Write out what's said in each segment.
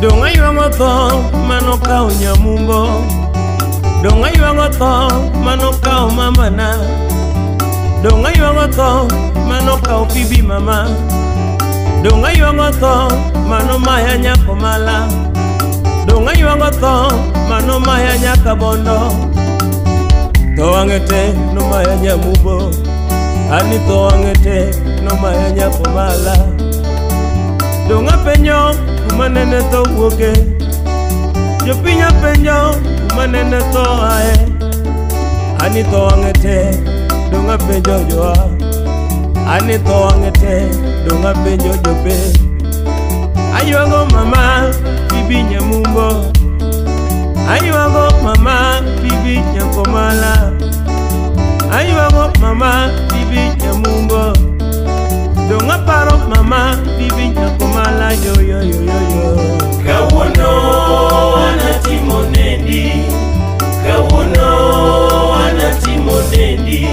Donga yuango tho mano kao nyamumbo, donga yuango tho mano kao mamana, donga yuango tho mano kao bibi mama, donga yuango tho mano maya nyako mala, donga yuango tho mano maya nyaka bondo. To angete no maya nyamumbo, ani to angete no maya nyako mala. Donga penyo kumanene to woke, yo pinya penyo kumanene to ae. Ani to angete donga penyo joa, ani to angete donga penyo jope. Ayuago mama bibi nyamumbo, ayuago mama bibi nyakomala, ayuago mama bibi nyamumbo. Donga paro mama bibi nyakomala yo yo yo yo yo. Kawono anatimo nendi, kawono anatimo nendi.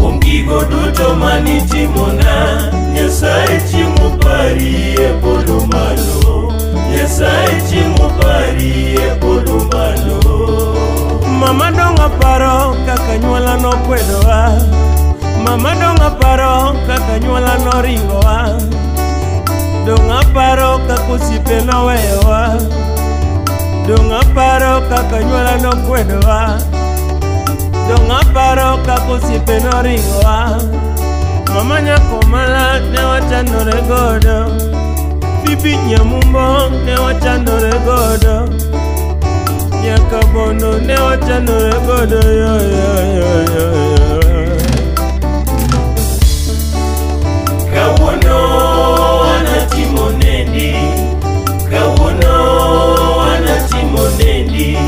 Ongigo duto manitimona, Nyasaye chiemo pari e polo malo, Nyasaye chiemo pari e polo malo. Mama donga paro kaka nyuola no kwedowa, mama donga paro kaka nyuola no ringowa, donga paro kaka osiepe no weyowa, donga paro kaka nyuola no kwedowa, donga paro kaka osiepe no ringowa. Mama nyako mala ne wachandore godo, bibi nyamumbo ne wachandore godo, nyaka bondo ne wachandore godo yo yo yo yo yo. Kawono anatimo nendi, kawono anatimo nendi.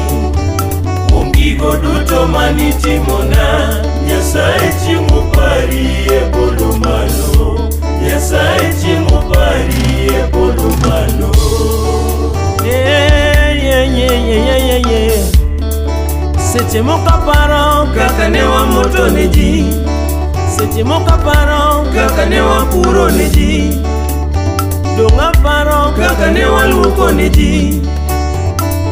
Ongigo duto manitimona, Nyasaye chiemo pari e polo malo, Nyasaye chiemo pari e polo malo. Seche moka paro kaka ne wamoto ne ji, seche moka paro kaka ne wapuro ne ji, donga paro kaka ne waluoko ne ji,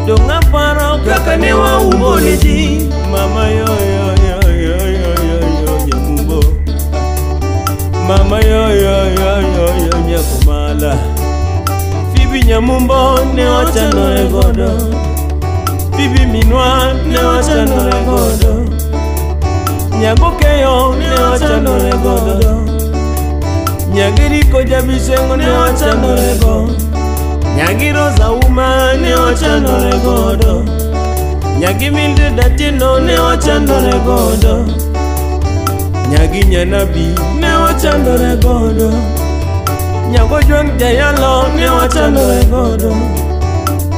donga paro kaka ne waumo ne ji. Mama yo yo yo yo yo yo yo nyamumbo, mama yo yo yo yo yo nyakomala, bibi nyamumbo ne wachandore godo, bibi minwa ne wachandore godo, nyagokeyo ne wachandore godo, nyagiriko jabisengo ne wachandore godo, nyagiroza uma ne wachandore godo, nyagimilde datino ne wachandore godo, nyagi nyanabi ne wachandore godo, nyagojwang jayalo ne wachandore godo,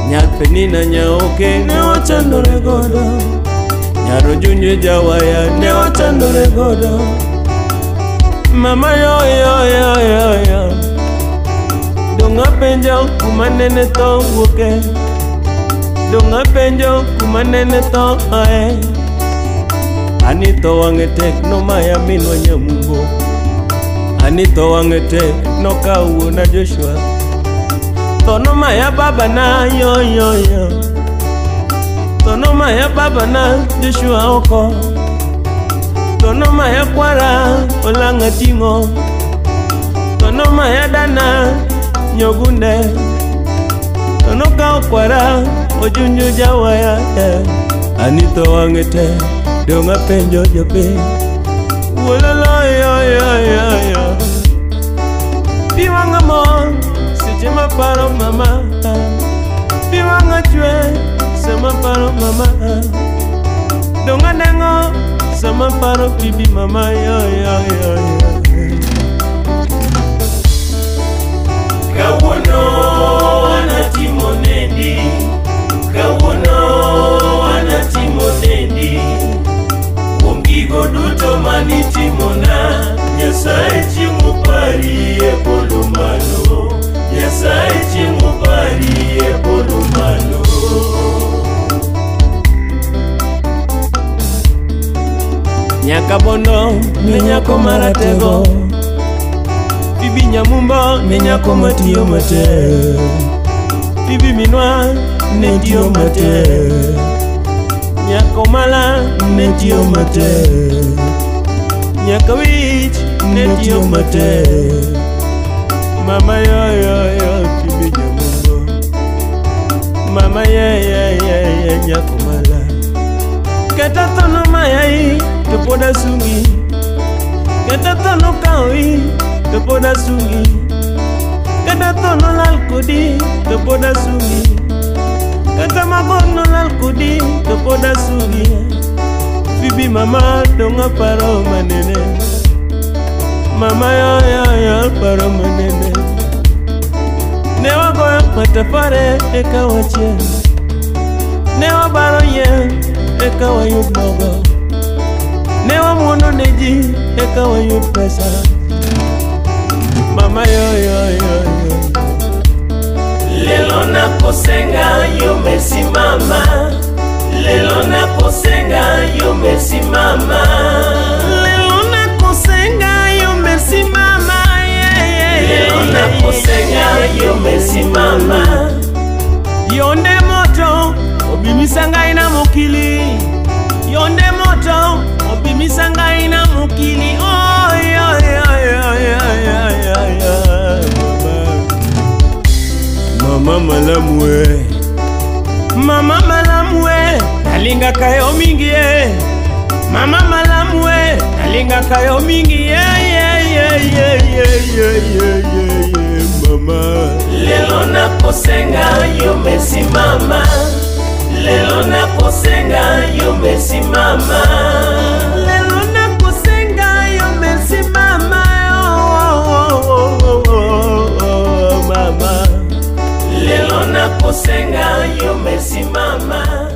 nyapenina nyaoke ne wachandore godo, nyarojunye jawaya ne wachandore godo. Mama yo yo yo yo yo, donga penjo kumanene to woke, donga penjo kumanene to ae. Ani to wangete no maya minwa nyamumbo, ani to wangete no kawo na Joshua, tono maya baba na yo yo yo, tono maya baba na Joshua oko, tono maya kwara olanga tingo, tono maya dana nyogunde, tono kao kwara ojunju jawaya. Anito wangete donga penjo jope, wololo yo yo yo yo. Piwanga mo seche ma paro mama, piwanga chwe sama paro mama, donga nengo sama paro bibi mama yo yo yo yo. Kawono anatimo nendi, kawono anatimo nendi. Ongigo duto manitimona, Nyasaye chiemo pari e polo malo, Nyasaye chiemo pari e polo malo. Nyaka bondo ni nyako maratego, bibi nyamumbo ni nyako matiyo mate, Bibi minwa netio mate, nyakomala netio mate, nyakawich netio mate. Mama yo bibi nyamungo, mama ye nyakomala. Kata tono mayai tepoda sungi, kata tono kawi tepoda sungi, kata tono lalkudi tepoda sungi, kata magono lalkudi tepoda sungi. Bibi mama donga paro manene, mama ya paro manene. Newa goya matafare eka wache, newa baro ye eka wayud nogo, newa muono neji eka wayud pesa. Mama yo lelo na kosenga yo merci mama, lelo na kosenga yo merci mama, lelo na kosenga yo merci mama, lelo na kosenga yo merci mama. Yonde moto obimisanga ina mokili, yonde moto obimisanga ina mokili. Oh mama malamwe, mama malamwe, nalinga kayo mingi mama malamwe, nalinga kayo mingi mama. Lelo na kosenga yo merci mama, lelo na kosenga yo merci mama, lelo na kosenga yo merci mama. Mama, lelo na kosenga yo merci mama.